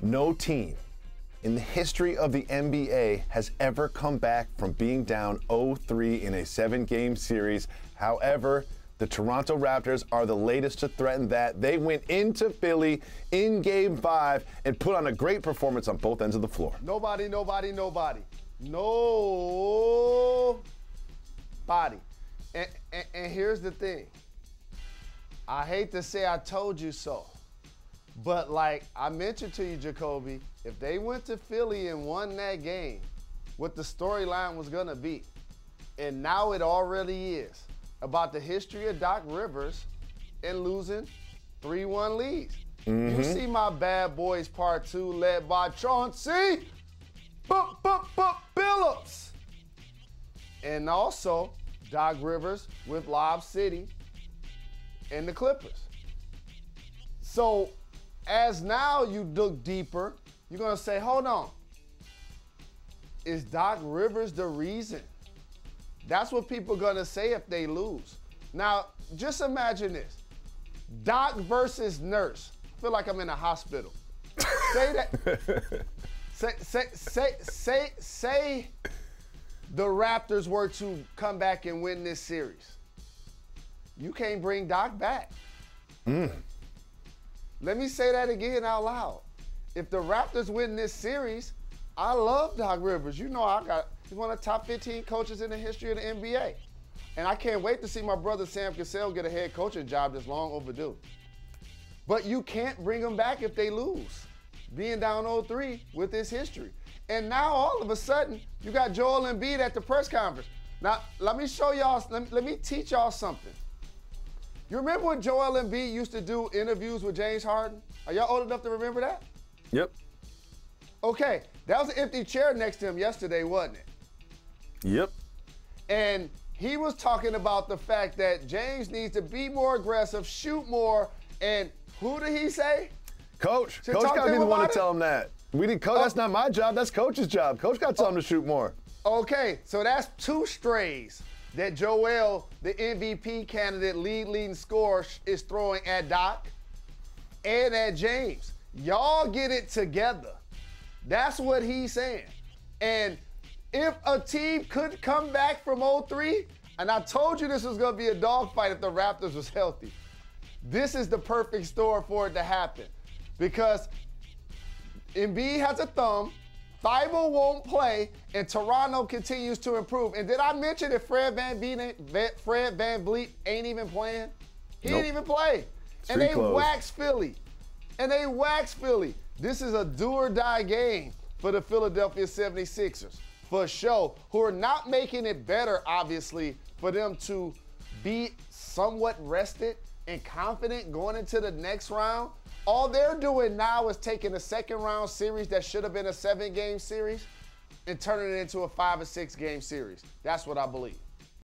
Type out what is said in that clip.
No team in the history of the NBA has ever come back from being down 0-3 in a 7-game series. However, the Toronto Raptors are the latest to threaten that. They went into Philly in Game 5 and put on a great performance on both ends of the floor. Nobody. And here's the thing. I hate to say I told you so, but like I mentioned to you, Jacoby, if they went to Philly and won that game, what the storyline was going to be, and now it already is, about the history of Doc Rivers and losing 3-1 leads. You see my Bad Boys Part 2 led by Chauncey Billups. And also Doc Rivers with Lob City and the Clippers. So as now you look deeper, you're going to say, hold on. Is Doc Rivers the reason? That's what people are going to say if they lose. Now, just imagine this. Doc versus nurse. I feel like I'm in a hospital. Say that. say the Raptors were to come back and win this series. You can't bring Doc back. Let me say that again out loud. If the Raptors win this series, I love Doc Rivers. You know, he's one of the top 15 coaches in the history of the NBA. And I can't wait to see my brother Sam Cassell get a head coaching job that's long overdue. But you can't bring them back if they lose, being down 0-3 with this history. And now all of a sudden, you got Joel Embiid at the press conference. Now, let me show y'all, let me teach y'all something. You remember when Joel Embiid used to do interviews with James Harden? Are y'all old enough to remember that? Yep. Okay, that was an empty chair next to him yesterday, wasn't it? Yep. And he was talking about the fact that James needs to be more aggressive, shoot more, and who did he say? Coach. Coach got to be the one to tell him that. That's not my job. That's Coach's job. Coach got to tell him to shoot more. Okay, so that's 2 strays that Joel, the MVP candidate, leading scorer, is throwing at Doc and at James. Y'all get it together. That's what he's saying. And if a team could come back from 0-3, and I told you this was going to be a dogfight if the Raptors was healthy, this is the perfect storm for it to happen. Because Embiid has a thumb, Thibault won't play, and Toronto continues to improve. And did I mention that Fred VanVleet ain't even playing? He didn't even play. And they waxed Philly. This is a do-or-die game for the Philadelphia 76ers, for sure, who are not making it better, obviously, for them to be somewhat rested and confident going into the next round. All they're doing now is taking a second-round series that should have been a 7-game series and turning it into a 5 or 6-game series. That's what I believe.